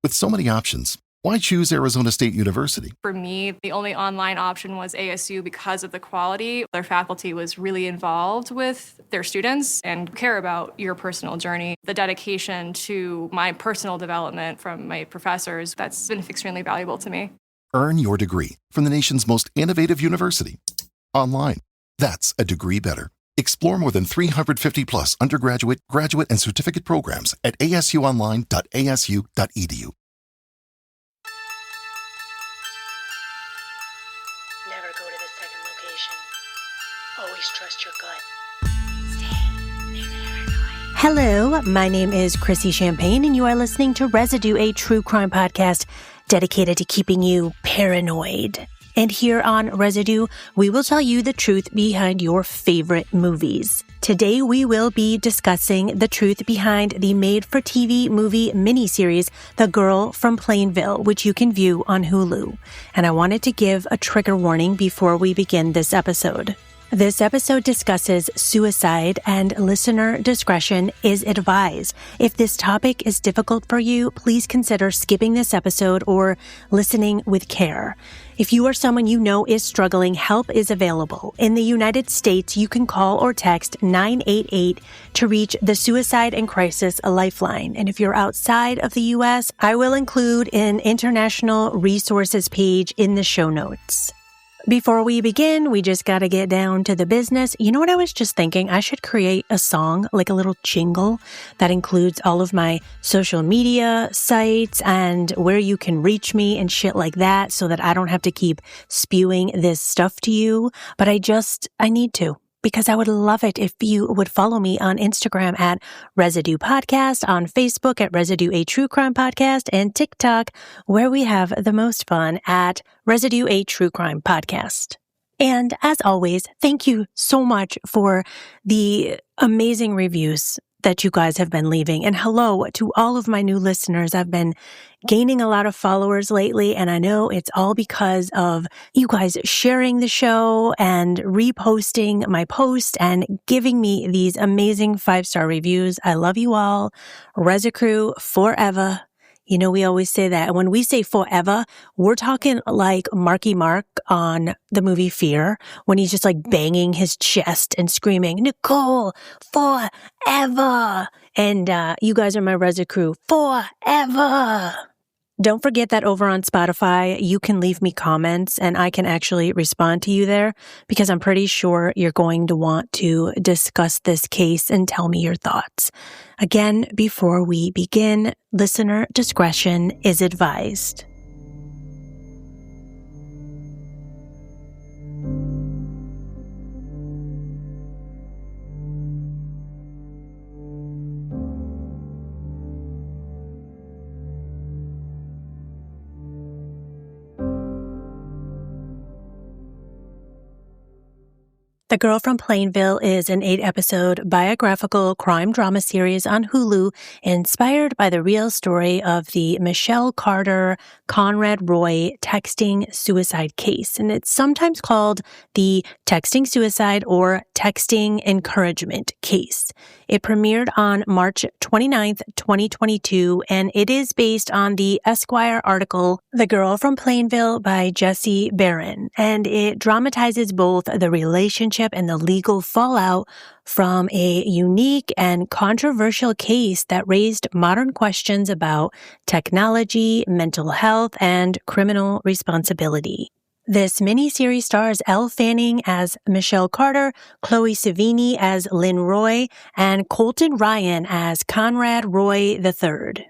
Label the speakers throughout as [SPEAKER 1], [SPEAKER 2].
[SPEAKER 1] With so many options, why choose Arizona State University?
[SPEAKER 2] For me, the only online option was ASU because of the quality. Their faculty was really involved with their students and care about your personal journey. The dedication to my personal development from my professors, that's been extremely valuable to me.
[SPEAKER 1] Earn your degree from the nation's most innovative university. Online. That's a degree better. Explore more than 350 plus undergraduate, graduate, and certificate programs at asuonline.asu.edu.
[SPEAKER 3] Never go to the second location. Always trust your gut.
[SPEAKER 4] Hello, my name is Chrissy Champagne, and you are listening to Residue, a true crime podcast dedicated to keeping you paranoid. And here on Residue, we will tell you the truth behind your favorite movies. Today, we will be discussing the truth behind the made-for-TV movie miniseries, The Girl from Plainville, which you can view on Hulu. And I wanted to give a trigger warning before we begin this episode. This episode discusses suicide, and listener discretion is advised. If this topic is difficult for you, please consider skipping this episode or listening with care. If you are someone you know is struggling, help is available. In the United States, you can call or text 988 to reach the Suicide and Crisis Lifeline. And if you're outside of the U.S., I will include an international resources page in the show notes. Before we begin, we just got to get down to the business. You know what I was just thinking? I should create a song, like a little jingle that includes all of my social media sites and where you can reach me and shit like that so that I don't have to keep spewing this stuff to you. But I need to. Because I would love it if you would follow me on Instagram at Residue Podcast, on Facebook at Residue A True Crime Podcast, and TikTok, where we have the most fun at Residue A True Crime Podcast. And as always, thank you so much for the amazing reviews that you guys have been leaving. And hello to all of my new listeners. I've been gaining a lot of followers lately, and I know it's all because of you guys sharing the show and reposting my post and giving me these amazing 5-star reviews. I love you all. Resicrew forever. You know, we always say that. And when we say forever, we're talking like Marky Mark on the movie Fear, when he's just like banging his chest and screaming, Nicole, forever. And you guys are my Resicrew forever. Don't forget that over on Spotify, you can leave me comments and I can actually respond to you there because I'm pretty sure you're going to want to discuss this case and tell me your thoughts. Again, before we begin, listener discretion is advised. The Girl from Plainville is an 8-episode biographical crime drama series on Hulu inspired by the real story of the Michelle Carter Conrad Roy texting suicide case. And it's sometimes called the texting suicide or texting encouragement case. It premiered on March 29th, 2022, and it is based on the Esquire article, The Girl from Plainville by Jesse Barron. And it dramatizes both the relationship and the legal fallout from a unique and controversial case that raised modern questions about technology, mental health, and criminal responsibility. This miniseries stars Elle Fanning as Michelle Carter, Chloe Sevigny as Lynn Roy, and Colton Ryan as Conrad Roy III.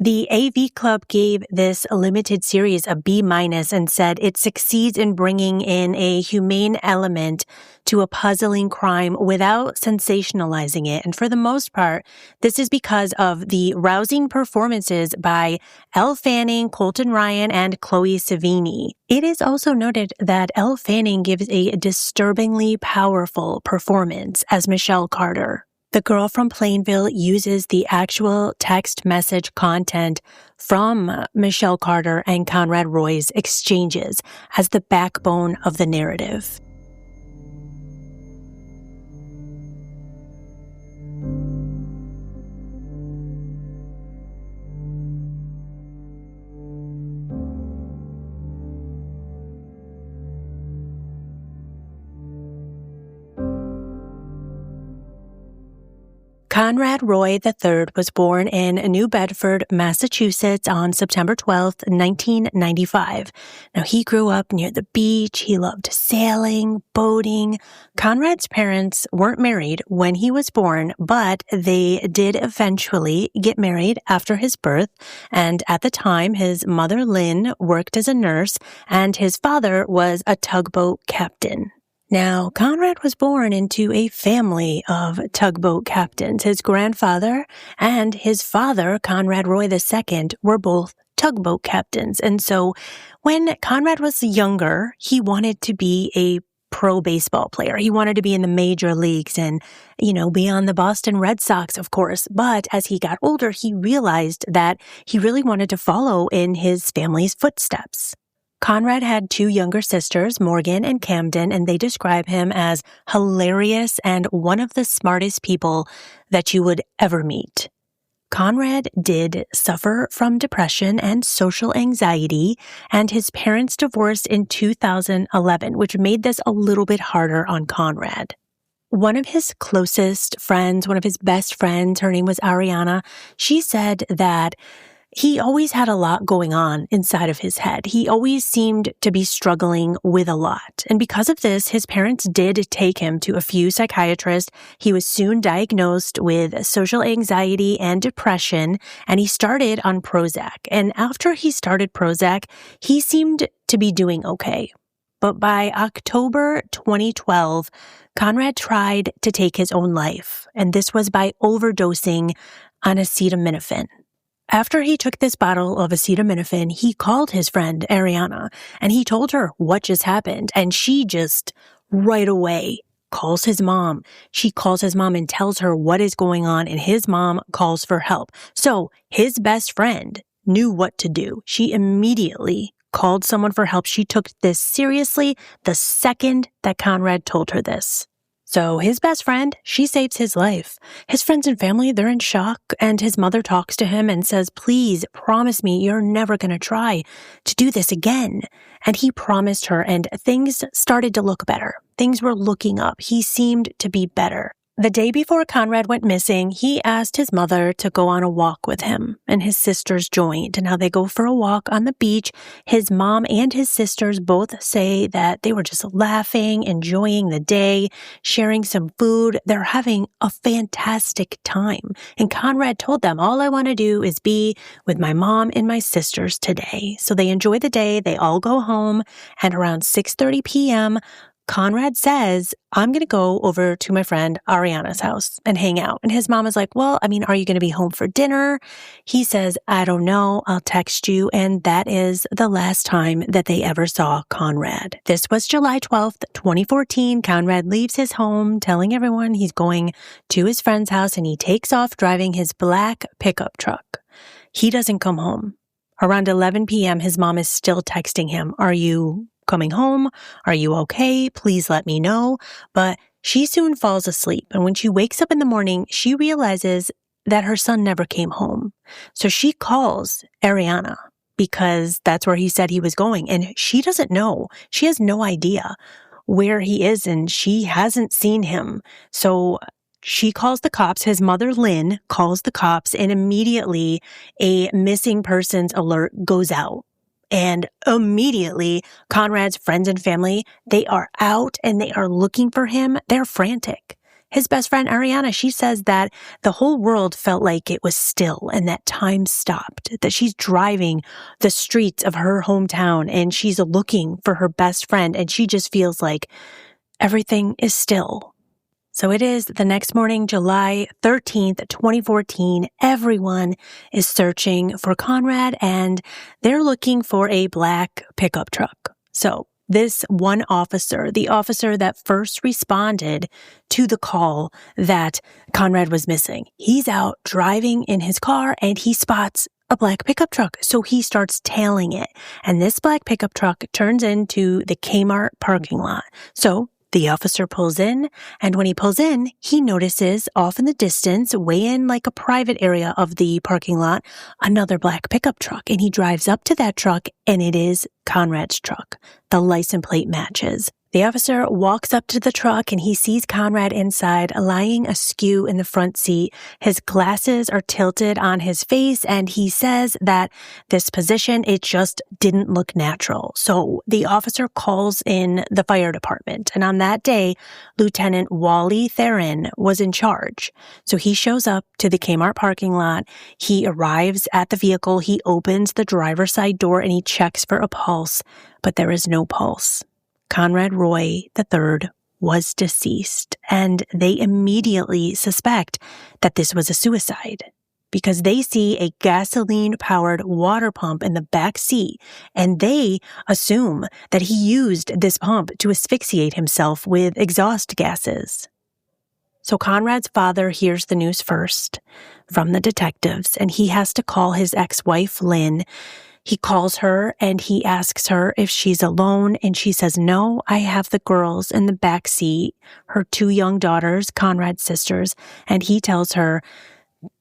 [SPEAKER 4] The AV Club gave this limited series a B- and said it succeeds in bringing in a humane element to a puzzling crime without sensationalizing it. And for the most part, this is because of the rousing performances by Elle Fanning, Colton Ryan, and Chloe Sevigny. It is also noted that Elle Fanning gives a disturbingly powerful performance as Michelle Carter. The Girl from Plainville uses the actual text message content from Michelle Carter and Conrad Roy's exchanges as the backbone of the narrative. Conrad Roy III was born in New Bedford, Massachusetts on September 12, 1995. Now, he grew up near the beach. He loved sailing, boating. Conrad's parents weren't married when he was born, but they did eventually get married after his birth. And at the time, his mother, Lynn, worked as a nurse, and his father was a tugboat captain. Now, Conrad was born into a family of tugboat captains. His grandfather and his father, Conrad Roy II, were both tugboat captains. And so when Conrad was younger, he wanted to be a pro baseball player. He wanted to be in the major leagues and, be on the Boston Red Sox, of course. But as he got older, he realized that he really wanted to follow in his family's footsteps. Conrad had two younger sisters, Morgan and Camden, and they describe him as hilarious and one of the smartest people that you would ever meet. Conrad did suffer from depression and social anxiety, and his parents divorced in 2011, which made this a little bit harder on Conrad. One of his closest friends, one of his best friends, her name was Ariana, she said that he always had a lot going on inside of his head. He always seemed to be struggling with a lot. And because of this, his parents did take him to a few psychiatrists. He was soon diagnosed with social anxiety and depression, and he started on Prozac. And after he started Prozac, he seemed to be doing okay. But by October 2012, Conrad tried to take his own life, and this was by overdosing on acetaminophen. After he took this bottle of acetaminophen, he called his friend Ariana and he told her what just happened. And she just right away calls his mom. She calls his mom and tells her what is going on, and his mom calls for help. So his best friend knew what to do. She immediately called someone for help. She took this seriously the second that Conrad told her this. So his best friend, she saves his life. His friends and family, they're in shock, and his mother talks to him and says, please promise me you're never going to try to do this again. And he promised her, and things started to look better. Things were looking up. He seemed to be better. The day before Conrad went missing, he asked his mother to go on a walk with him, and his sisters joined. And now they go for a walk on the beach. His mom and his sisters both say that they were just laughing, enjoying the day, sharing some food. They're having a fantastic time. And Conrad told them, all I want to do is be with my mom and my sisters today. So they enjoy the day. They all go home, and around 6:30 p.m., Conrad says, I'm going to go over to my friend Ariana's house and hang out. And his mom is like, well, are you going to be home for dinner? He says, I don't know. I'll text you. And that is the last time that they ever saw Conrad. This was July 12th, 2014. Conrad leaves his home, telling everyone he's going to his friend's house, and he takes off driving his black pickup truck. He doesn't come home. Around 11 p.m., his mom is still texting him, are you coming home? Are you okay? Please let me know. But she soon falls asleep. And when she wakes up in the morning, she realizes that her son never came home. So she calls Ariana because that's where he said he was going. And she doesn't know. She has no idea where he is, and she hasn't seen him. So she calls the cops. His mother, Lynn, calls the cops, and immediately a missing persons alert goes out. And immediately, Conrad's friends and family, they are out and they are looking for him. They're frantic. His best friend, Ariana, she says that the whole world felt like it was still and that time stopped, that she's driving the streets of her hometown and she's looking for her best friend, and she just feels like everything is still. So it is the next morning, July 13th, 2014. Everyone is searching for Conrad, and they're looking for a black pickup truck. So this one officer, the officer that first responded to the call that Conrad was missing, he's out driving in his car and he spots a black pickup truck. So he starts tailing it. And this black pickup truck turns into the Kmart parking lot. So the officer pulls in, and when he pulls in, he notices off in the distance, way in like a private area of the parking lot, another black pickup truck. And he drives up to that truck, and it is Conrad's truck. The license plate matches. The officer walks up to the truck and he sees Conrad inside, lying askew in the front seat. His glasses are tilted on his face, and he says that this position, it just didn't look natural. So the officer calls in the fire department, and on that day, Lieutenant Wally Theron was in charge. So he shows up to the Kmart parking lot. He arrives at the vehicle. He opens the driver's side door and he checks for a pulse, but there is no pulse. Conrad Roy III was deceased, and they immediately suspect that this was a suicide because they see a gasoline-powered water pump in the back seat, and they assume that he used this pump to asphyxiate himself with exhaust gases. So Conrad's father hears the news first from the detectives, and he has to call his ex-wife, Lynn. He calls her and he asks her if she's alone, and she says, no, I have the girls in the back seat, her 2 young daughters, Conrad's sisters, and he tells her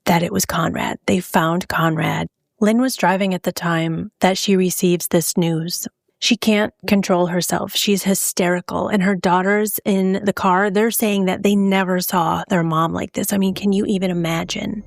[SPEAKER 4] that it was Conrad. They found Conrad. Lynn was driving at the time that she receives this news. She can't control herself. She's hysterical, and her daughters in the car, they're saying that they never saw their mom like this. I mean, can you even imagine?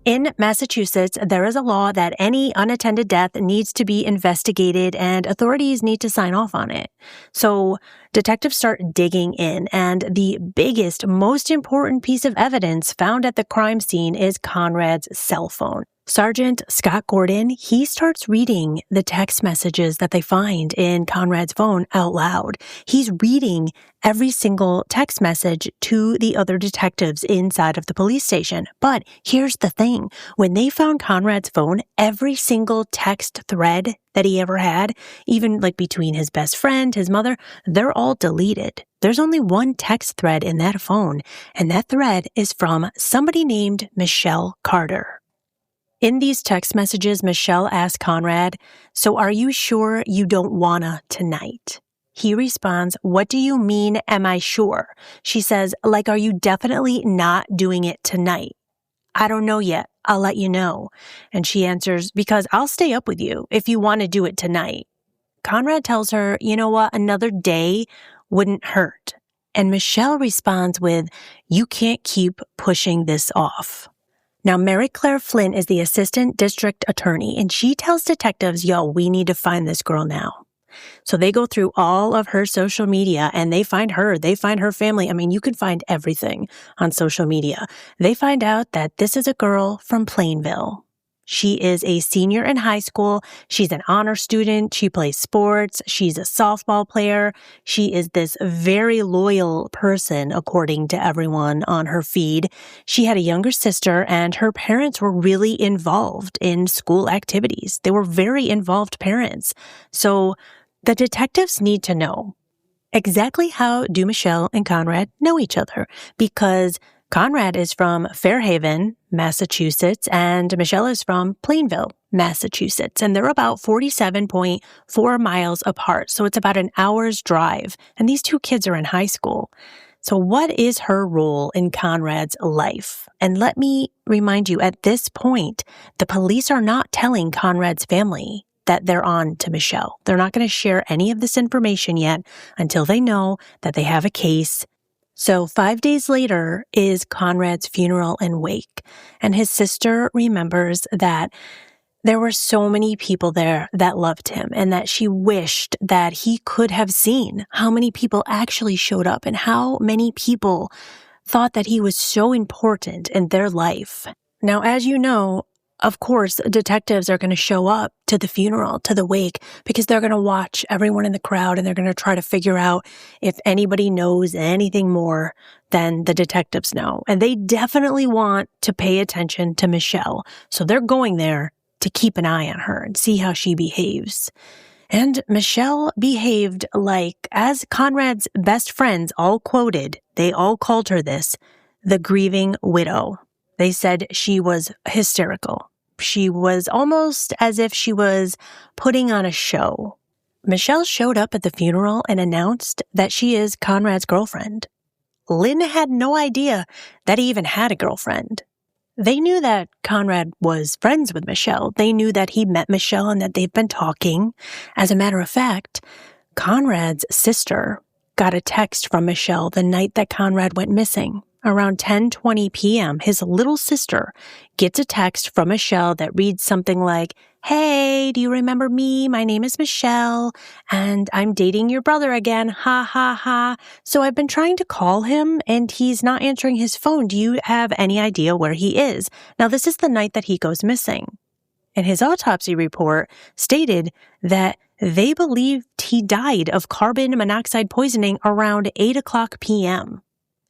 [SPEAKER 4] In Massachusetts, there is a law that any unattended death needs to be investigated and authorities need to sign off on it. So detectives start digging in, and the biggest, most important piece of evidence found at the crime scene is Conrad's cell phone. Sergeant Scott Gordon, he starts reading the text messages that they find in Conrad's phone out loud. He's reading every single text message to the other detectives inside of the police station. But here's the thing. When they found Conrad's phone, every single text thread that he ever had, even like between his best friend, his mother, they're all deleted. There's only one text thread in that phone, and that thread is from somebody named Michelle Carter. In these text messages, Michelle asked Conrad, so are you sure you don't wanna tonight? He responds, what do you mean, am I sure? She says, like, are you definitely not doing it tonight? I don't know yet. I'll let you know. And she answers, because I'll stay up with you if you want to do it tonight. Conrad tells her, you know what? Another day wouldn't hurt. And Michelle responds with, you can't keep pushing this off. Now, Mary Claire Flynn is the assistant district attorney, and she tells detectives, yo, we need to find this girl now. So they go through all of her social media and they find her family. I mean, you can find everything on social media. They find out that this is a girl from Plainville. She is a senior in high school. She's an honor student. She plays sports. She's a softball player. She is this very loyal person, according to everyone on her feed. She had a younger sister, and her parents were really involved in school activities. They were very involved parents. So the detectives need to know exactly how do Michelle and Conrad know each other, because Conrad is from Fairhaven, Massachusetts, and Michelle is from Plainville, Massachusetts, and they're about 47.4 miles apart, so it's about an hour's drive, and these two kids are in high school. So what is her role in Conrad's life? And let me remind you, at this point, the police are not telling Conrad's family that they're on to Michelle. They're not going to share any of this information yet until they know that they have a case. So 5 days later is Conrad's funeral and wake, and his sister remembers that there were so many people there that loved him and that she wished that he could have seen how many people actually showed up and how many people thought that he was so important in their life. Now, as you know, of course, detectives are going to show up to the funeral, to the wake, because they're going to watch everyone in the crowd and they're going to try to figure out if anybody knows anything more than the detectives know. And they definitely want to pay attention to Michelle. So they're going there to keep an eye on her and see how she behaves. And Michelle behaved like, as Conrad's best friends all quoted, they all called her this, the grieving widow. They said she was hysterical. She was almost as if she was putting on a show. Michelle showed up at the funeral and announced that she is Conrad's girlfriend. Lynn had no idea that he even had a girlfriend. They knew that Conrad was friends with Michelle. They knew that he met Michelle and that they've been talking. As a matter of fact, Conrad's sister got a text from Michelle the night that Conrad went missing. Around 10:20 p.m., his little sister gets a text from Michelle that reads something like, "Hey, do you remember me? My name is Michelle, and I'm dating your brother again. Ha, ha, ha. So I've been trying to call him, and he's not answering his phone. Do you have any idea where he is?" Now, this is the night that he goes missing. And his autopsy report stated that they believed he died of carbon monoxide poisoning around 8 o'clock p.m.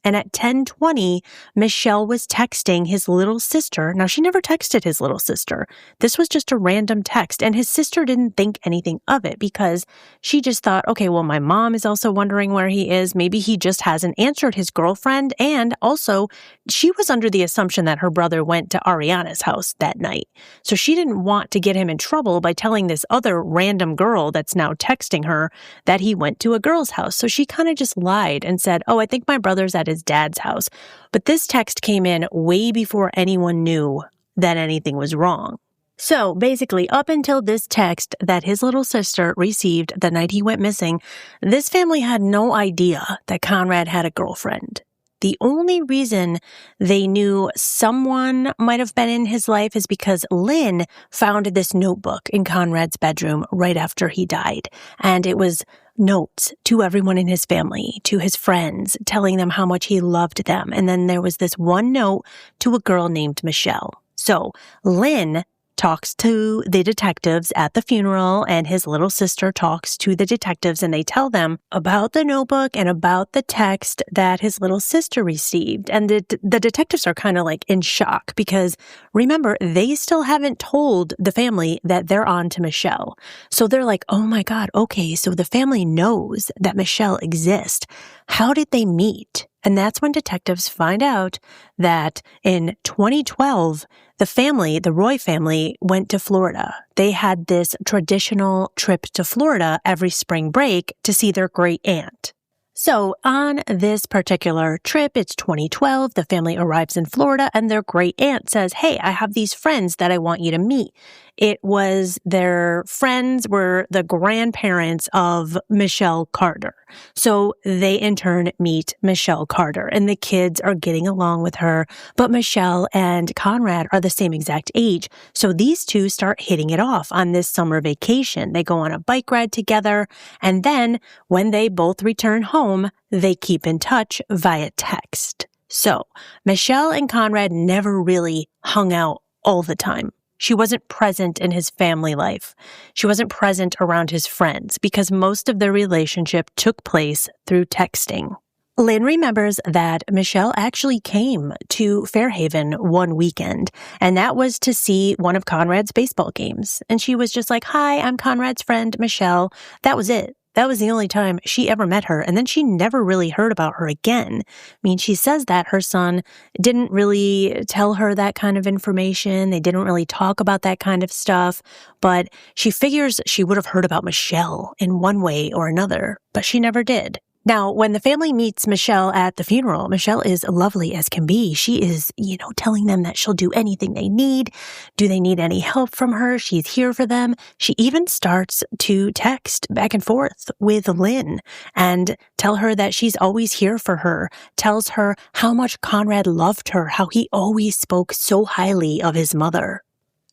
[SPEAKER 4] And at 10:20, Michelle was texting his little sister. Now, she never texted his little sister. This was just a random text, and his sister didn't think anything of it because she just thought, okay, well, my mom is also wondering where he is. Maybe he just hasn't answered his girlfriend. And also, she was under the assumption that her brother went to Ariana's house that night. So she didn't want to get him in trouble by telling this other random girl that's now texting her that he went to a girl's house. So she kind of just lied and said, oh, I think my brother's at his dad's house. But this text came in way before anyone knew that anything was wrong. So basically, up until this text that his little sister received the night he went missing, this family had no idea that Conrad had a girlfriend. The only reason they knew someone might have been in his life is because Lynn found this notebook in Conrad's bedroom right after he died. And it was notes to everyone in his family, to his friends, telling them how much he loved them. And then there was this one note to a girl named Michelle. So Lynn talks to the detectives at the funeral, and his little sister talks to the detectives, and they tell them about the notebook and about the text that his little sister received. And the detectives are kind of like in shock because, remember, they still haven't told the family that they're on to Michelle. So they're like, oh my God, okay, so the family knows that Michelle exists. How did they meet? And that's when detectives find out that in 2012, the Roy family, went to Florida. They had this traditional trip to Florida every spring break to see their great aunt. So on this particular trip, it's 2012, the family arrives in Florida and their great aunt says, hey, I have these friends that I want you to meet. It was their friends were the grandparents of Michelle Carter. So they in turn meet Michelle Carter and the kids are getting along with her. But Michelle and Conrad are the same exact age. So these two start hitting it off on this summer vacation. They go on a bike ride together. And then when they both return home, they keep in touch via text. So Michelle and Conrad never really hung out all the time. She wasn't present in his family life. She wasn't present around his friends because most of their relationship took place through texting. Lynn remembers that Michelle actually came to Fairhaven one weekend, and that was to see one of Conrad's baseball games. And she was just like, hi, I'm Conrad's friend, Michelle. That was it. That was the only time she ever met her, and then she never really heard about her again. I mean, she says that her son didn't really tell her that kind of information. They didn't really talk about that kind of stuff, but she figures she would have heard about Michelle in one way or another, but she never did. Now, when the family meets Michelle at the funeral, Michelle is lovely as can be. She is, telling them that she'll do anything they need. Do they need any help from her? She's here for them. She even starts to text back and forth with Lynn and tell her that she's always here for her, tells her how much Conrad loved her, how he always spoke so highly of his mother.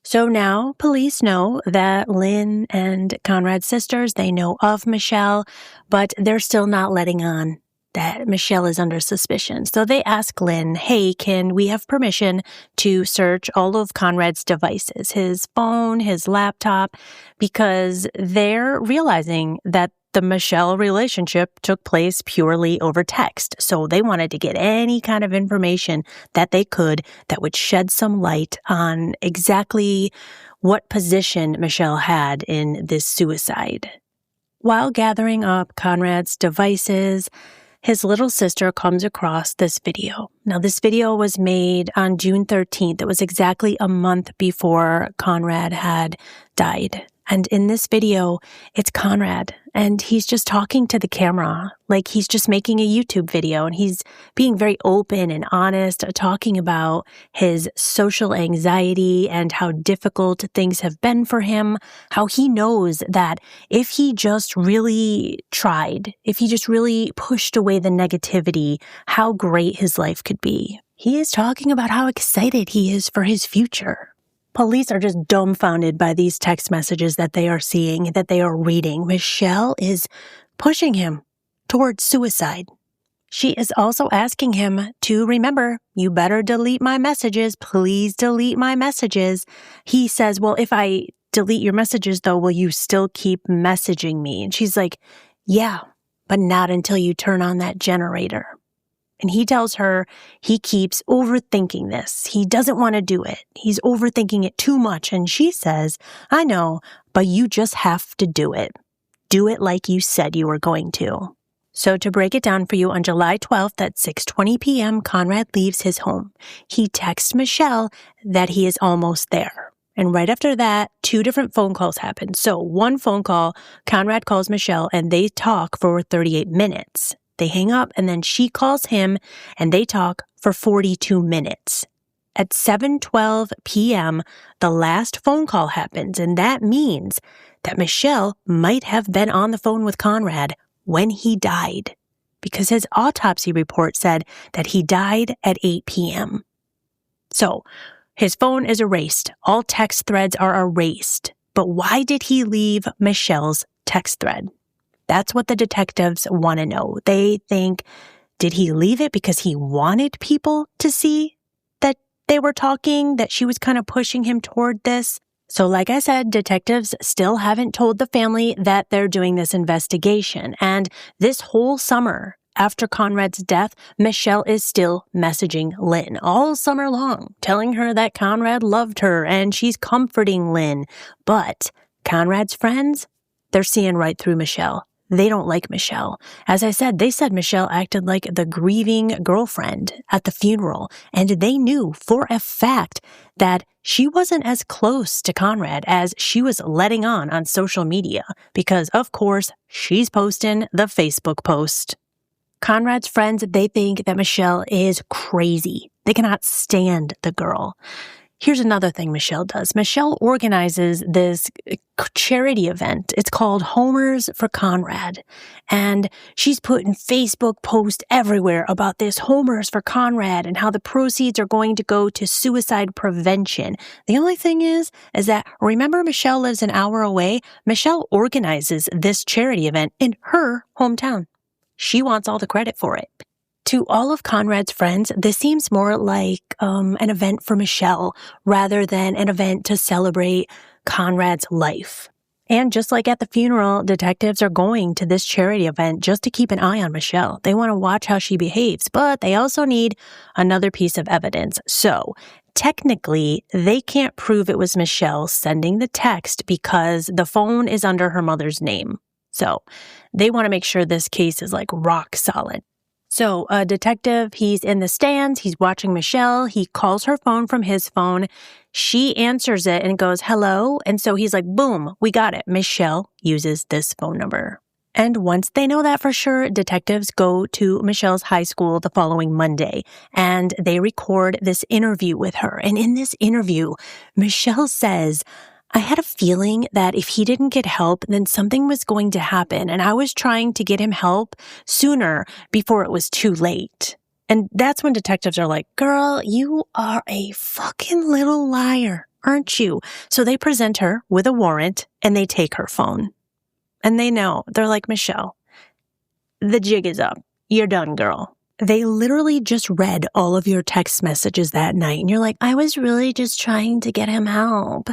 [SPEAKER 4] So now police know that Lynn and Conrad's sisters, they know of Michelle, but they're still not letting on that Michelle is under suspicion. So they ask Lynn, hey, can we have permission to search all of Conrad's devices, his phone, his laptop, because they're realizing that the Michelle relationship took place purely over text. So they wanted to get any kind of information that they could that would shed some light on exactly what position Michelle had in this suicide. While gathering up Conrad's devices, his little sister comes across this video. Now, this video was made on June 13th. It was exactly a month before Conrad had died. And in this video, it's Conrad, and he's just talking to the camera like he's just making a YouTube video, and he's being very open and honest, talking about his social anxiety and how difficult things have been for him, how he knows that if he just really tried, if he just really pushed away the negativity, how great his life could be. He is talking about how excited he is for his future. Police are just dumbfounded by these text messages that they are seeing, that they are reading. Michelle is pushing him towards suicide. She is also asking him to remember, you better delete my messages. Please delete my messages. He says, well, if I delete your messages, though, will you still keep messaging me? And she's like, yeah, but not until you turn on that generator. And he tells her he keeps overthinking this. He doesn't want to do it. He's overthinking it too much. And she says, I know, but you just have to do it. Do it like you said you were going to. So to break it down for you, on July 12th at 6:20 p.m., Conrad leaves his home. He texts Michelle that he is almost there. And right after that, 2 different phone calls happen. So one phone call, Conrad calls Michelle and they talk for 38 minutes. They hang up, and then she calls him, and they talk for 42 minutes. At 7:12 p.m., the last phone call happens, and that means that Michelle might have been on the phone with Conrad when he died, because his autopsy report said that he died at 8 p.m. So his phone is erased. All text threads are erased. But why did he leave Michelle's text thread? That's what the detectives want to know. They think, did he leave it because he wanted people to see that they were talking, that she was kind of pushing him toward this? So like I said, detectives still haven't told the family that they're doing this investigation. And this whole summer, after Conrad's death, Michelle is still messaging Lynn all summer long, telling her that Conrad loved her and she's comforting Lynn. But Conrad's friends, they're seeing right through Michelle. They don't like Michelle. As I said, they said Michelle acted like the grieving girlfriend at the funeral, and they knew for a fact that she wasn't as close to Conrad as she was letting on social media, because, of course, she's posting the Facebook post. Conrad's friends, they think that Michelle is crazy. They cannot stand the girl. Here's another thing Michelle does. Michelle organizes this charity event. It's called Homers for Conrad. And she's putting Facebook posts everywhere about this Homers for Conrad and how the proceeds are going to go to suicide prevention. The only thing is that, remember, Michelle lives an hour away? Michelle organizes this charity event in her hometown. She wants all the credit for it. To all of Conrad's friends, this seems more like an event for Michelle rather than an event to celebrate Conrad's life. And just like at the funeral, detectives are going to this charity event just to keep an eye on Michelle. They want to watch how she behaves, but they also need another piece of evidence. So technically, they can't prove it was Michelle sending the text because the phone is under her mother's name. So they want to make sure this case is like rock solid. So a detective, he's in the stands, he's watching Michelle, he calls her phone from his phone, she answers it and goes, hello, and so he's like, boom, we got it. Michelle uses this phone number. And once they know that for sure, detectives go to Michelle's high school the following Monday, and they record this interview with her. And in this interview, Michelle says, I had a feeling that if he didn't get help, then something was going to happen. And I was trying to get him help sooner before it was too late. And that's when detectives are like, girl, you are a fucking little liar, aren't you? So they present her with a warrant and they take her phone. And they know, they're like, Michelle, the jig is up. You're done, girl. They literally just read all of your text messages that night. And you're like, I was really just trying to get him help.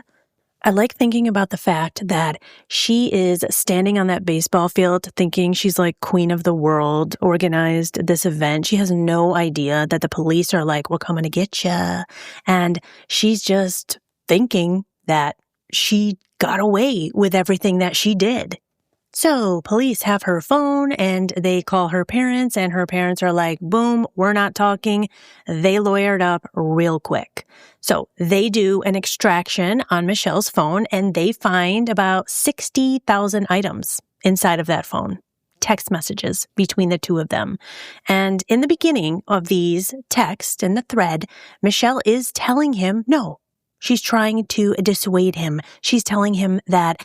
[SPEAKER 4] I like thinking about the fact that she is standing on that baseball field thinking she's like queen of the world, organized this event. She has no idea that the police are like, we're coming to get you. And she's just thinking that she got away with everything that she did. So police have her phone and they call her parents, and her parents are like, boom, we're not talking. They lawyered up real quick. So they do an extraction on Michelle's phone and they find about 60,000 items inside of that phone. Text messages between the two of them. And in the beginning of these texts in the thread, Michelle is telling him no. She's trying to dissuade him. She's telling him that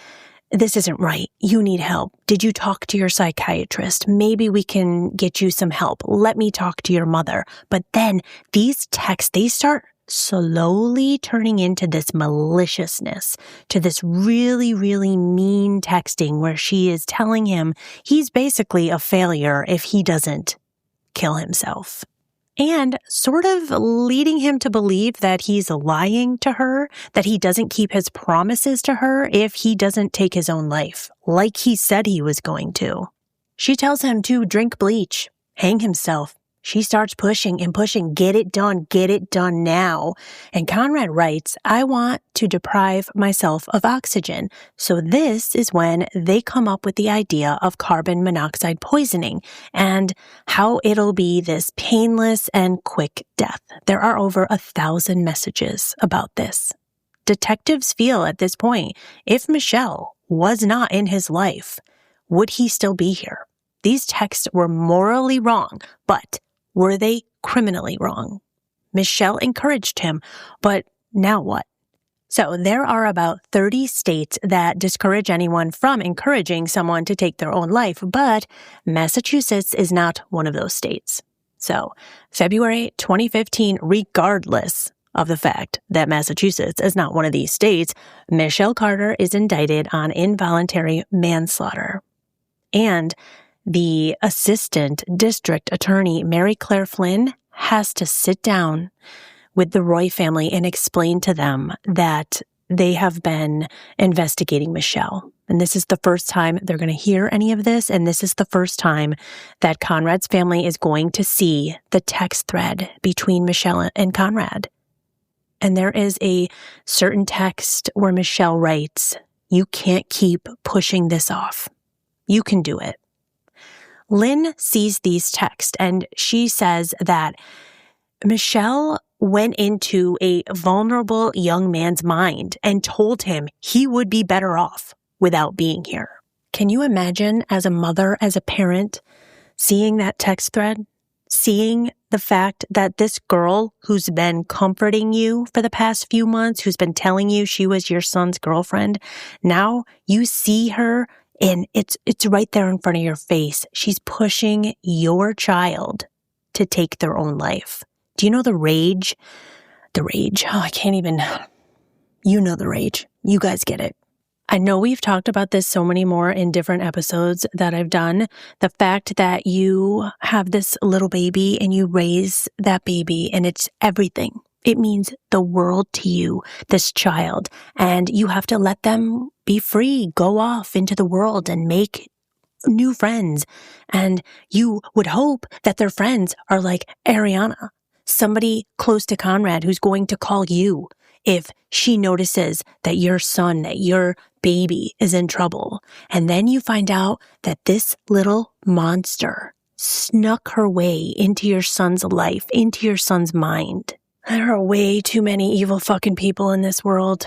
[SPEAKER 4] this isn't right. You need help. Did you talk to your psychiatrist? Maybe we can get you some help. Let me talk to your mother. But then these texts, they start slowly turning into this maliciousness, to this really, really mean texting where she is telling him he's basically a failure if he doesn't kill himself. And sort of leading him to believe that he's lying to her, that he doesn't keep his promises to her if he doesn't take his own life, like he said he was going to. She tells him to drink bleach, hang himself. She starts pushing and pushing, get it done now. And Conrad writes, I want to deprive myself of oxygen. So this is when they come up with the idea of carbon monoxide poisoning and how it'll be this painless and quick death. There are over 1,000 messages about this. Detectives feel at this point, if Michelle was not in his life, would he still be here? These texts were morally wrong, but were they criminally wrong? Michelle encouraged him, but now what? So there are about 30 states that discourage anyone from encouraging someone to take their own life, but Massachusetts is not one of those states. So February 2015, regardless of the fact that Massachusetts is not one of these states, Michelle Carter is indicted on involuntary manslaughter. And the assistant district attorney, Mary Claire Flynn, has to sit down with the Roy family and explain to them that they have been investigating Michelle. And this is the first time they're going to hear any of this. And this is the first time that Conrad's family is going to see the text thread between Michelle and Conrad. And there is a certain text where Michelle writes, "You can't keep pushing this off. You can do it." Lynn sees these texts and she says that Michelle went into a vulnerable young man's mind and told him he would be better off without being here. Can you imagine as a mother, as a parent, seeing that text thread? Seeing the fact that this girl who's been comforting you for the past few months, who's been telling you she was your son's girlfriend, now you see her and it's right there in front of your face. She's pushing your child to take their own life. Do you know the rage? The rage. Oh, I can't even. You know the rage. You guys get it. I know we've talked about this so many more in different episodes that I've done. The fact that you have this little baby and you raise that baby and it's everything. It means the world to you, this child, and you have to let them be free, go off into the world and make new friends. And you would hope that their friends are like Ariana, somebody close to Conrad who's going to call you if she notices that your son, that your baby is in trouble. And then you find out that this little monster snuck her way into your son's life, into your son's mind. There are way too many evil fucking people in this world.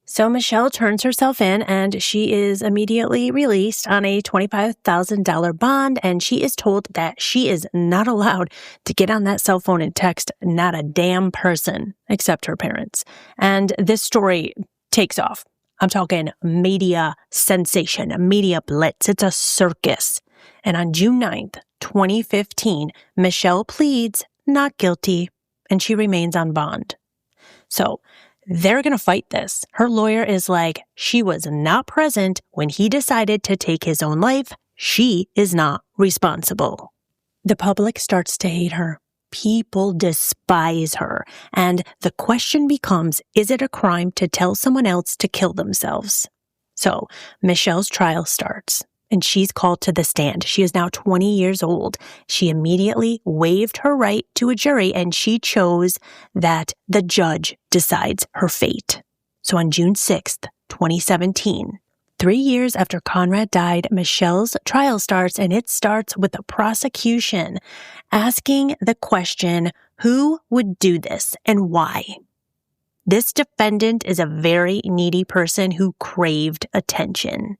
[SPEAKER 4] So Michelle turns herself in and she is immediately released on a $25,000 bond, and she is told that she is not allowed to get on that cell phone and text not a damn person except her parents. And this story takes off. I'm talking media sensation, a media blitz. It's a circus. And on June 9th, 2015, Michelle pleads not guilty and she remains on bond. So they're going to fight this. Her lawyer is like, she was not present when he decided to take his own life. She is not responsible. The public starts to hate her. People despise her. And the question becomes, is it a crime to tell someone else to kill themselves? So Michelle's trial starts. And she's called to the stand. She is now 20 years old. She immediately waived her right to a jury, and she chose that the judge decides her fate. So on June 6th, 2017, 3 years after Conrad died, Michelle's trial starts, and it starts with the prosecution asking the question, who would do this and why? This defendant is a very needy person who craved attention.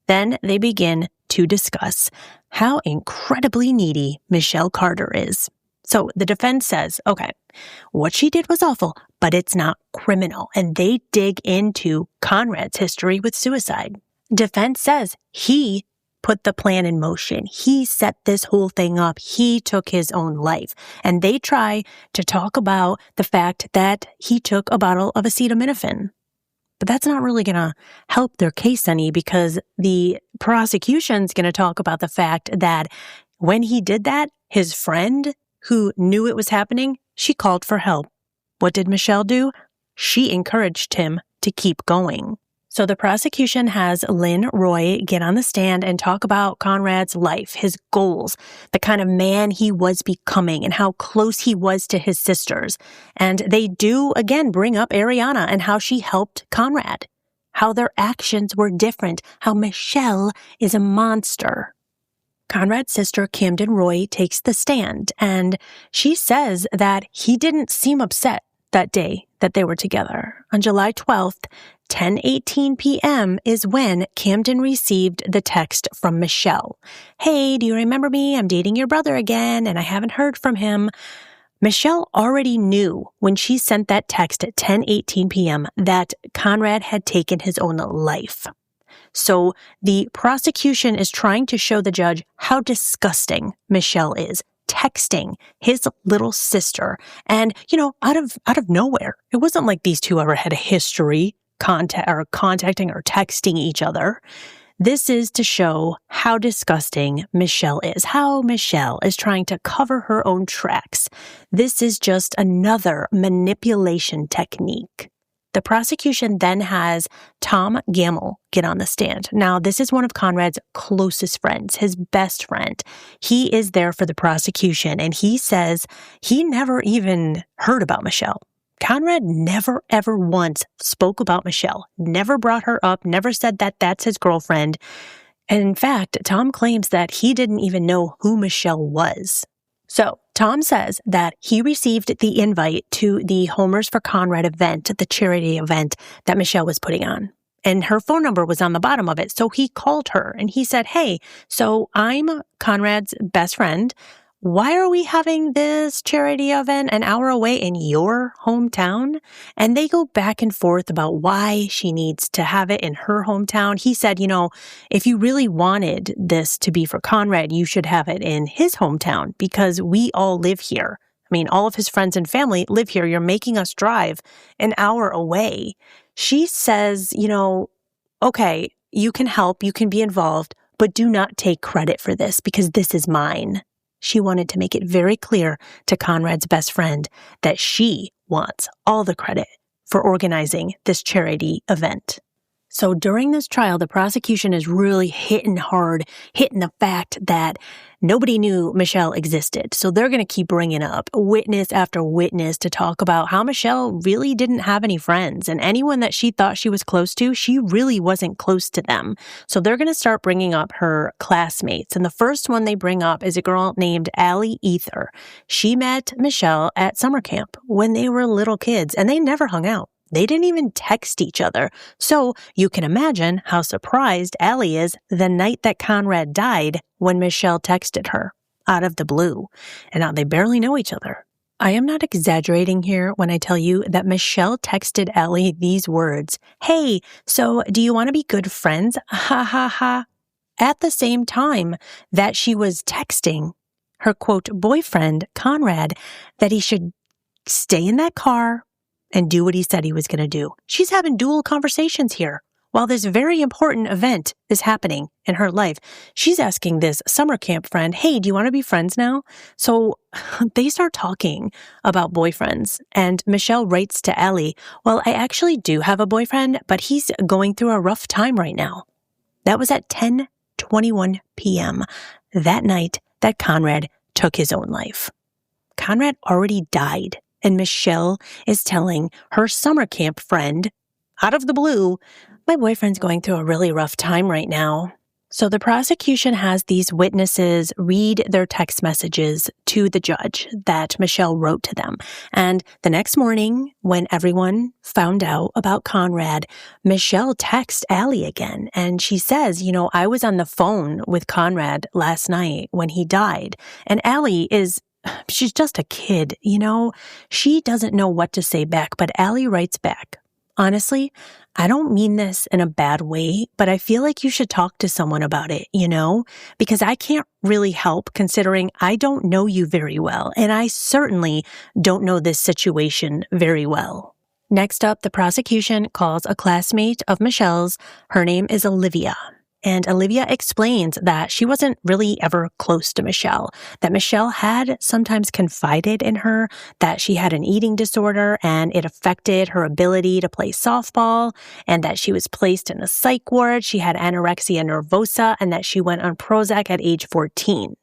[SPEAKER 4] Then they begin to discuss how incredibly needy Michelle Carter is. So the defense says, okay, what she did was awful, but it's not criminal. And they dig into Conrad's history with suicide. Defense says he put the plan in motion. He set this whole thing up. He took his own life. And they try to talk about the fact that he took a bottle of acetaminophen. But that's not really going to help their case any, because the prosecution's going to talk about the fact that when he did that, his friend who knew it was happening, she called for help. What did Michelle do? She encouraged him to keep going. So the prosecution has Lynn Roy get on the stand and talk about Conrad's life, his goals, the kind of man he was becoming, and how close he was to his sisters. And they do, again, bring up Ariana and how she helped Conrad, how their actions were different, how Michelle is a monster. Conrad's sister, Camden Roy, takes the stand, and she says that he didn't seem upset that day that they were together. On July 12th, 10:18 p.m. is when Camden received the text from Michelle. Hey, do you remember me? I'm dating your brother again, and I haven't heard from him. Michelle already knew when she sent that text at 10:18 p.m. that Conrad had taken his own life. So the prosecution is trying to show the judge how disgusting Michelle is, texting his little sister. And, out of nowhere. It wasn't like these two ever had a history contacting or texting each other. This is to show how disgusting Michelle is, how Michelle is trying to cover her own tracks. This is just another manipulation technique. The prosecution then has Tom Gamble get on the stand. Now, this is one of Conrad's closest friends, his best friend. He is there for the prosecution, and he says he never even heard about Michelle. Conrad never, ever once spoke about Michelle, never brought her up, never said that that's his girlfriend. And in fact, Tom claims that he didn't even know who Michelle was. So Tom says that he received the invite to the Homers for Conrad event, the charity event that Michelle was putting on. And her phone number was on the bottom of it. So he called her and he said, hey, so I'm Conrad's best friend. Why are we having this charity event an hour away in your hometown? And they go back and forth about why she needs to have it in her hometown. He said, if you really wanted this to be for Conrad, you should have it in his hometown because we all live here. I mean, all of his friends and family live here. You're making us drive an hour away. She says, okay, you can help, you can be involved, but do not take credit for this because this is mine. She wanted to make it very clear to Conrad's best friend that she wants all the credit for organizing this charity event. So during this trial, the prosecution is really hitting the fact that nobody knew Michelle existed. So they're going to keep bringing up witness after witness to talk about how Michelle really didn't have any friends. And anyone that she thought she was close to, she really wasn't close to them. So they're going to start bringing up her classmates. And the first one they bring up is a girl named Allie Ether. She met Michelle at summer camp when they were little kids, and they never hung out. They didn't even text each other. So you can imagine how surprised Allie is the night that Conrad died when Michelle texted her out of the blue. And now they barely know each other. I am not exaggerating here when I tell you that Michelle texted Allie these words. Hey, so do you want to be good friends? Ha ha ha. At the same time that she was texting her, quote, boyfriend, Conrad, that he should stay in that car and do what he said he was going to do. She's having dual conversations here. While this very important event is happening in her life, she's asking this summer camp friend, hey, do you want to be friends now? So they start talking about boyfriends, and Michelle writes to Allie, well, I actually do have a boyfriend, but he's going through a rough time right now. That was at 10:21 p.m. that night that Conrad took his own life. Conrad already died. And Michelle is telling her summer camp friend out of the blue, my boyfriend's going through a really rough time right now. So the prosecution has these witnesses read their text messages to the judge that Michelle wrote to them. And the next morning, when everyone found out about Conrad, Michelle texts Allie again. And she says, I was on the phone with Conrad last night when he died. And Allie she's just a kid, She doesn't know what to say back, but Allie writes back, honestly, I don't mean this in a bad way, but I feel like you should talk to someone about it, because I can't really help considering I don't know you very well, and I certainly don't know this situation very well. Next up, the prosecution calls a classmate of Michelle's. Her name is Olivia. And Olivia explains that she wasn't really ever close to Michelle, that Michelle had sometimes confided in her that she had an eating disorder and it affected her ability to play softball, and that she was placed in a psych ward, she had anorexia nervosa, and that she went on Prozac at age 14.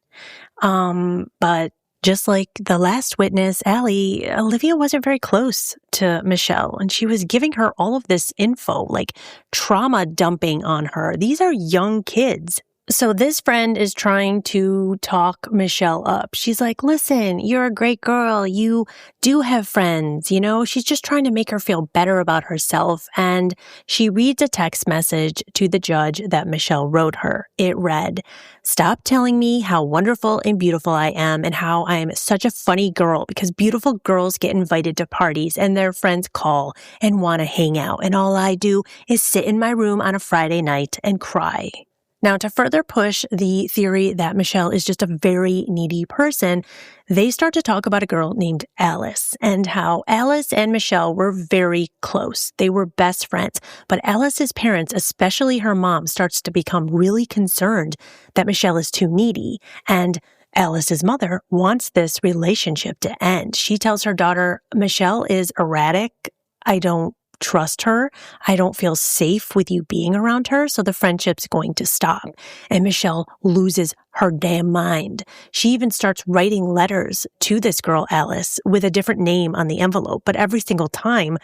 [SPEAKER 4] But just like the last witness, Allie, Olivia wasn't very close to Michelle, and she was giving her all of this info, like trauma dumping on her. These are young kids. So this friend is trying to talk Michelle up. She's like, listen, you're a great girl. You do have friends, She's just trying to make her feel better about herself. And she reads a text message to the judge that Michelle wrote her. It read, "Stop telling me how wonderful and beautiful I am and how I'm such a funny girl, because beautiful girls get invited to parties and their friends call and want to hang out. And all I do is sit in my room on a Friday night and cry." Now, to further push the theory that Michelle is just a very needy person, they start to talk about a girl named Alice and how Alice and Michelle were very close. They were best friends, but Alice's parents, especially her mom, starts to become really concerned that Michelle is too needy, and Alice's mother wants this relationship to end. She tells her daughter, Michelle is erratic. I don't trust her. I don't feel safe with you being around her, so the friendship's going to stop. And Michelle loses her damn mind. She even starts writing letters to this girl, Alice, with a different name on the envelope. But every single time,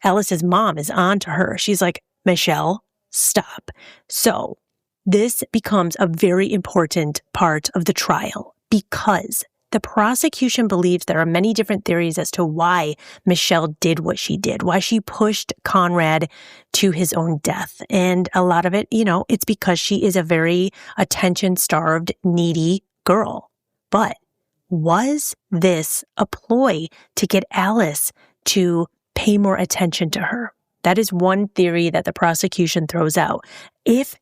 [SPEAKER 4] Alice's mom is on to her. She's like, Michelle, stop. So this becomes a very important part of the trial because the prosecution believes there are many different theories as to why Michelle did what she did, why she pushed Conrad to his own death. And a lot of it, it's because she is a very attention-starved, needy girl. But was this a ploy to get Alice to pay more attention to her? That is one theory that the prosecution throws out. If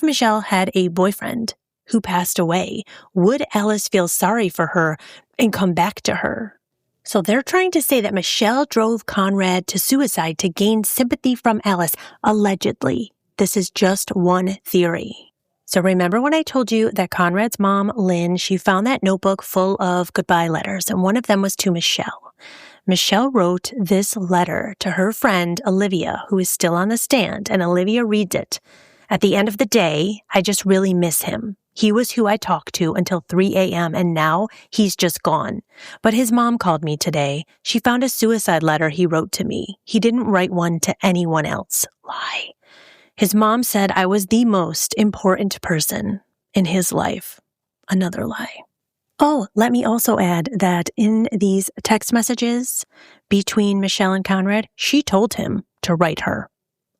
[SPEAKER 4] Michelle had a boyfriend who passed away, would Alice feel sorry for her and come back to her? So they're trying to say that Michelle drove Conrad to suicide to gain sympathy from Alice, allegedly. This is just one theory. So remember when I told you that Conrad's mom, Lynn, she found that notebook full of goodbye letters, and one of them was to Michelle. Michelle wrote this letter to her friend, Olivia, who is still on the stand, and Olivia reads it. At the end of the day, I just really miss him. He was who I talked to until 3 a.m. and now he's just gone. But his mom called me today. She found a suicide letter he wrote to me. He didn't write one to anyone else. Lie. His mom said I was the most important person in his life. Another lie. Oh, let me also add that in these text messages between Michelle and Conrad, she told him to write her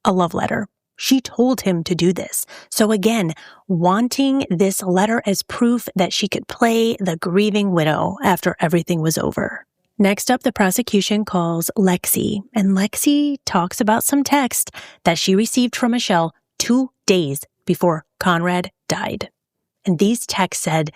[SPEAKER 4] a love letter. She told him to do this. So again, wanting this letter as proof that she could play the grieving widow after everything was over. Next up, the prosecution calls Lexi, and Lexi talks about some text that she received from Michelle 2 days before Conrad died. And these texts said,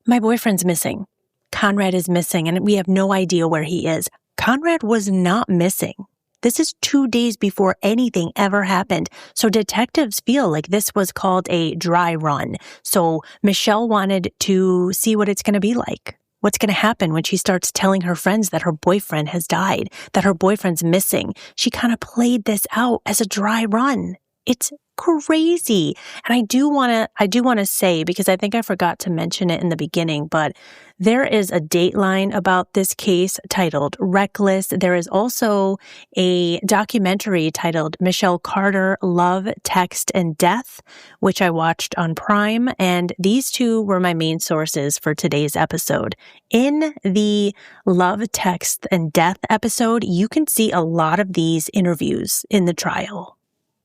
[SPEAKER 4] my boyfriend's missing. Conrad is missing, and we have no idea where he is. Conrad was not missing. This is 2 days before anything ever happened. So detectives feel like this was called a dry run. So Michelle wanted to see what it's going to be like. What's going to happen when she starts telling her friends that her boyfriend has died, that her boyfriend's missing. She kind of played this out as a dry run. It's crazy. And I do want to say, because I think I forgot to mention it in the beginning, but there is a Dateline about this case titled Reckless. There is also a documentary titled Michelle Carter, Love, Text, and Death, which I watched on Prime. And these two were my main sources for today's episode. In the Love, Text, and Death episode, you can see a lot of these interviews in the trial.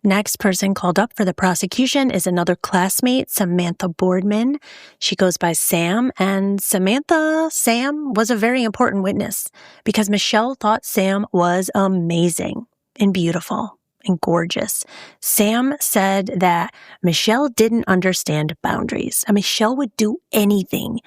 [SPEAKER 4] Next person called up for the prosecution is another classmate, Samantha Boardman. She goes by Sam, and Sam was a very important witness because Michelle thought Sam was amazing and beautiful and gorgeous. Sam said that Michelle didn't understand boundaries. Michelle would do anything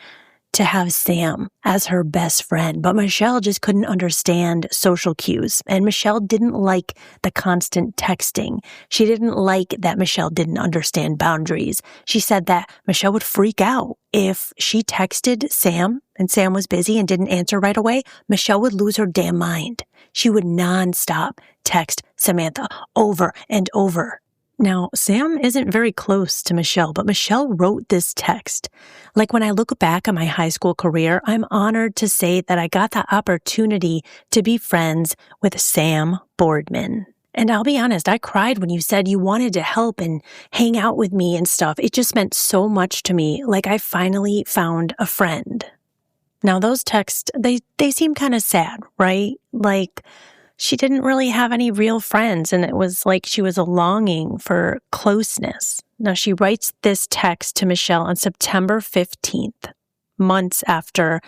[SPEAKER 4] to have Sam as her best friend, but Michelle just couldn't understand social cues. And Michelle didn't like the constant texting. She didn't like that Michelle didn't understand boundaries. She said that Michelle would freak out if she texted Sam and Sam was busy and didn't answer right away. Michelle would lose her damn mind. She would nonstop text Samantha over and over. Now, Sam isn't very close to Michelle, but Michelle wrote this text. Like, when I look back on my high school career, I'm honored to say that I got the opportunity to be friends with Sam Boardman. And I'll be honest, I cried when you said you wanted to help and hang out with me and stuff. It just meant so much to me, like I finally found a friend. Now, those texts, they seem kind of sad, right? Like, she didn't really have any real friends, and it was like she was longing for closeness. Now, she writes this text to Michelle on September 15th, months after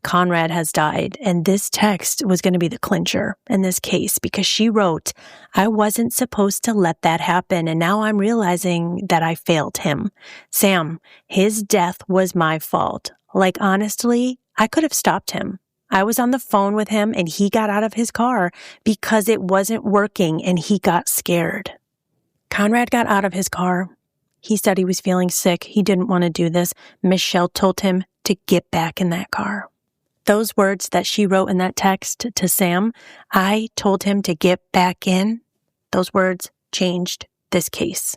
[SPEAKER 4] Conrad has died. And this text was going to be the clincher in this case because she wrote, "I wasn't supposed to let that happen, and now I'm realizing that I failed him. Sam, his death was my fault. Like, honestly, I could have stopped him. I was on the phone with him and he got out of his car because it wasn't working and he got scared." Conrad got out of his car. He said he was feeling sick. He didn't want to do this. Michelle told him to get back in that car. Those words that she wrote in that text to Sam, "I told him to get back in," those words changed this case.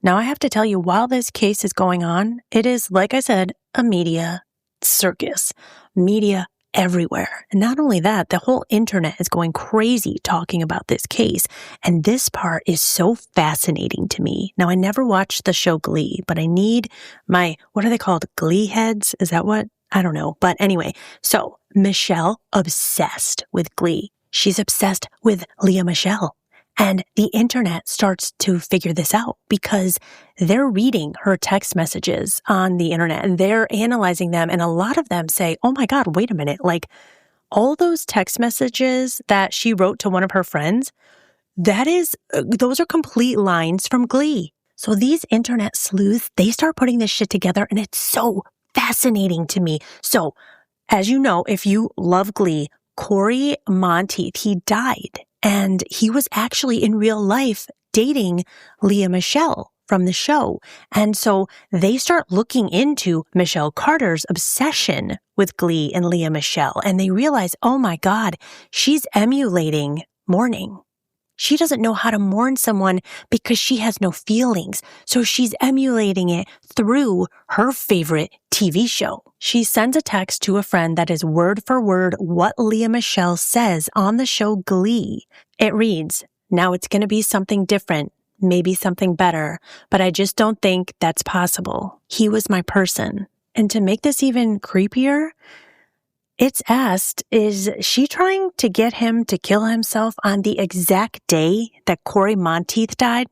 [SPEAKER 4] Now, I have to tell you, while this case is going on, it is, like I said, a media circus. Media everywhere. And not only that, the whole internet is going crazy talking about this case. And this part is so fascinating to me. Now, I never watched the show Glee, but I need my, what are they called? Glee heads? Is that what? I don't know. But anyway, so Michelle, obsessed with Glee. She's obsessed with Lea Michele. And the internet starts to figure this out because they're reading her text messages on the internet and they're analyzing them. And a lot of them say, "Oh my God, wait a minute. Like, all those text messages that she wrote to one of her friends, those are complete lines from Glee." So these internet sleuths, they start putting this shit together and it's so fascinating to me. So, as you know, if you love Glee, Corey Monteith, he died. And he was actually in real life dating Lea Michele from the show. And so they start looking into Michelle Carter's obsession with Glee and Lea Michele. And they realize, oh my God, she's emulating mourning. She doesn't know how to mourn someone because she has no feelings. So she's emulating it through her favorite TV show. She sends a text to a friend that is word for word what Lea Michele says on the show Glee. It reads, "Now it's going to be something different, maybe something better, but I just don't think that's possible. He was my person." And to make this even creepier, it's asked, is she trying to get him to kill himself on the exact day that Corey Monteith died?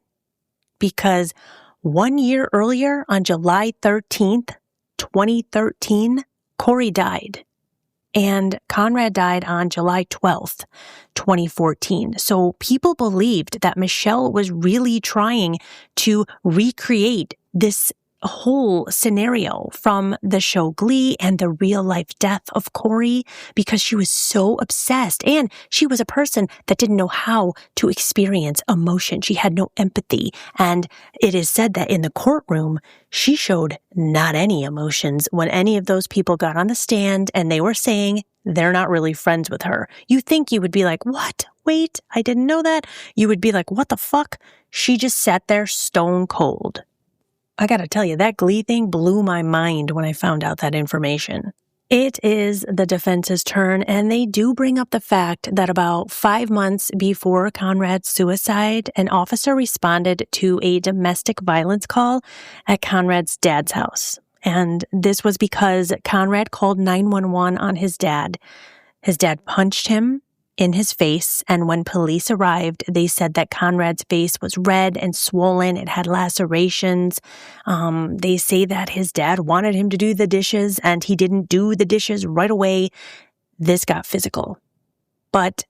[SPEAKER 4] Because 1 year earlier, on July 13th, 2013, Corey died. And Conrad died on July 12th, 2014. So people believed that Michelle was really trying to recreate this whole scenario from the show Glee and the real life death of Corey because she was so obsessed. And she was a person that didn't know how to experience emotion. She had no empathy. And it is said that in the courtroom, she showed not any emotions when any of those people got on the stand and they were saying they're not really friends with her. You think you would be like, what? Wait, I didn't know that. You would be like, what the fuck? She just sat there stone cold. I gotta tell you, that Glee thing blew my mind when I found out that information. It is the defense's turn, and they do bring up the fact that about 5 months before Conrad's suicide, an officer responded to a domestic violence call at Conrad's dad's house. And this was because Conrad called 911 on his dad. His dad punched him in his face, and when police arrived, they said that Conrad's face was red and swollen. It had lacerations. They say that his dad wanted him to do the dishes, and he didn't do the dishes right away. This got physical. But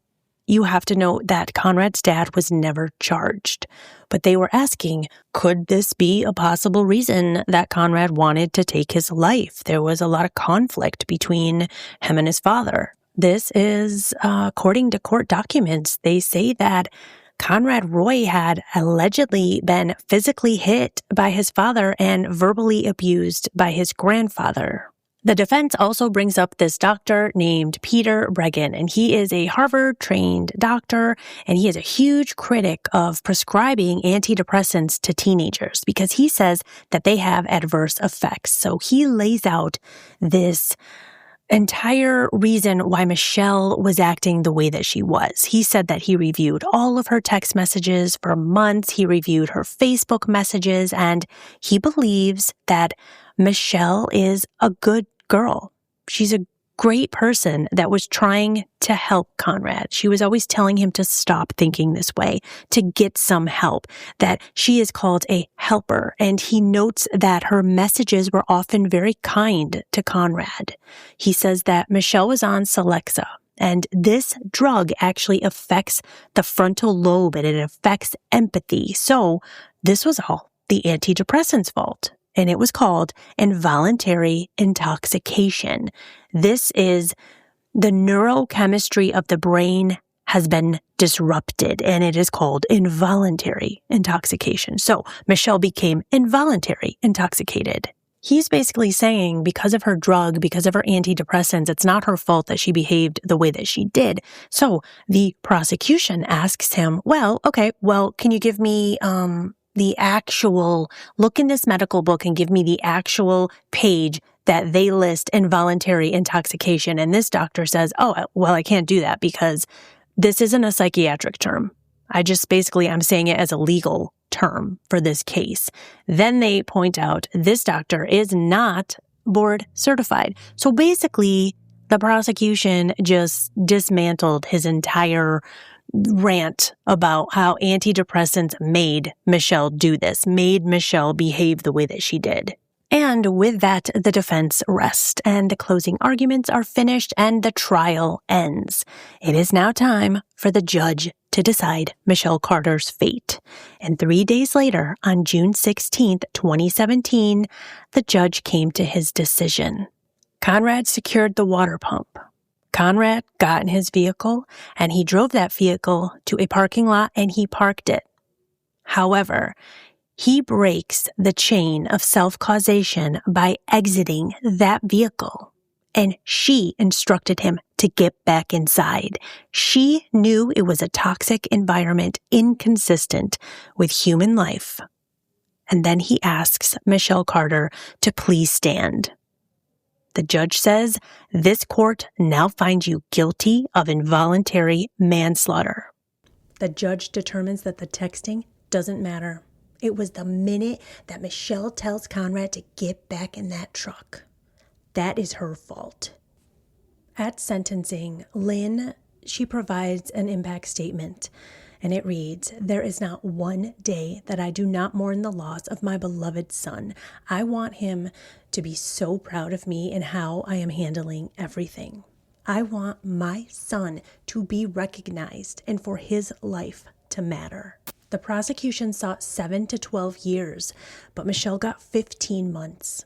[SPEAKER 4] you have to note that Conrad's dad was never charged. But they were asking, could this be a possible reason that Conrad wanted to take his life? There was a lot of conflict between him and his father. This is, according to court documents, they say that Conrad Roy had allegedly been physically hit by his father and verbally abused by his grandfather. The defense also brings up this doctor named Peter Breggin, and he is a Harvard-trained doctor, and he is a huge critic of prescribing antidepressants to teenagers because he says that they have adverse effects. So he lays out this entire reason why Michelle was acting the way that she was. He said that he reviewed all of her text messages for months. He reviewed her Facebook messages, and he believes that Michelle is a good girl. She's a great person that was trying to help Conrad. She was always telling him to stop thinking this way, to get some help, that she is called a helper. And he notes that her messages were often very kind to Conrad. He says that Michelle was on Celexa, and this drug actually affects the frontal lobe and it affects empathy. So this was all the antidepressant's fault. And it was called involuntary intoxication. This is the neurochemistry of the brain has been disrupted, and it is called involuntary intoxication. So Michelle became involuntary intoxicated. He's basically saying because of her drug, because of her antidepressants, it's not her fault that she behaved the way that she did. So the prosecution asks him, can you give me the actual, look in this medical book and give me the actual page that they list involuntary intoxication. And this doctor says, I can't do that because this isn't a psychiatric term. I'm saying it as a legal term for this case. Then they point out this doctor is not board certified. So basically, the prosecution just dismantled his entire rant about how antidepressants made Michelle do this, made Michelle behave the way that she did. And with that, the defense rests, and the closing arguments are finished, and the trial ends. It is now time for the judge to decide Michelle Carter's fate. And 3 days later, on June 16th, 2017, the judge came to his decision. Conrad secured the water pump. Conrad got in his vehicle, and he drove that vehicle to a parking lot, and he parked it. However, he breaks the chain of self-causation by exiting that vehicle, and she instructed him to get back inside. She knew it was a toxic environment inconsistent with human life. And then he asks Michelle Carter to please stand. The judge says, this court now finds you guilty of involuntary manslaughter. The judge determines that the texting doesn't matter. It was the minute that Michelle tells Conrad to get back in that truck. That is her fault. At sentencing, Lynn, she provides an impact statement, and it reads, there is not one day that I do not mourn the loss of my beloved son. I want him to be so proud of me and how I am handling everything. I want my son to be recognized and for his life to matter. The prosecution sought 7 to 12 years, but Michelle got 15 months,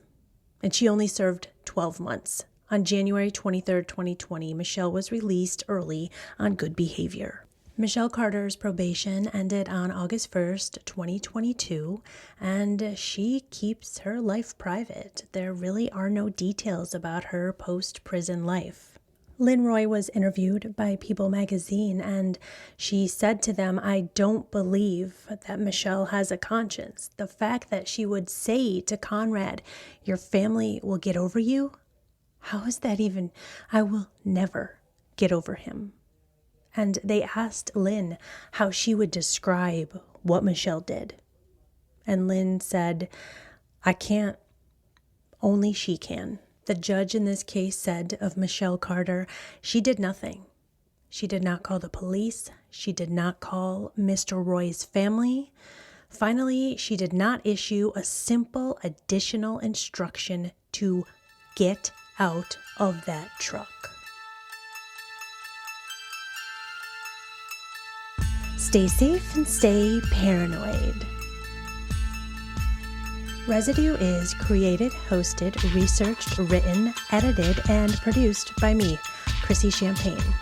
[SPEAKER 4] and she only served 12 months. On January 23, 2020, Michelle was released early on good behavior. Michelle Carter's probation ended on August 1st, 2022, and she keeps her life private. There really are no details about her post-prison life. Lynn Roy was interviewed by People magazine, and she said to them, "I don't believe that Michelle has a conscience. The fact that she would say to Conrad, 'Your family will get over you,' how is that even? I will never get over him." And they asked Lynn how she would describe what Michelle did. And Lynn said, "I can't. Only she can." The judge in this case said of Michelle Carter, she did nothing. She did not call the police. She did not call Mr. Roy's family. Finally, she did not issue a simple additional instruction to get out of that truck. Stay safe and stay paranoid. Residue is created, hosted, researched, written, edited, and produced by me, Chrissy Champagne.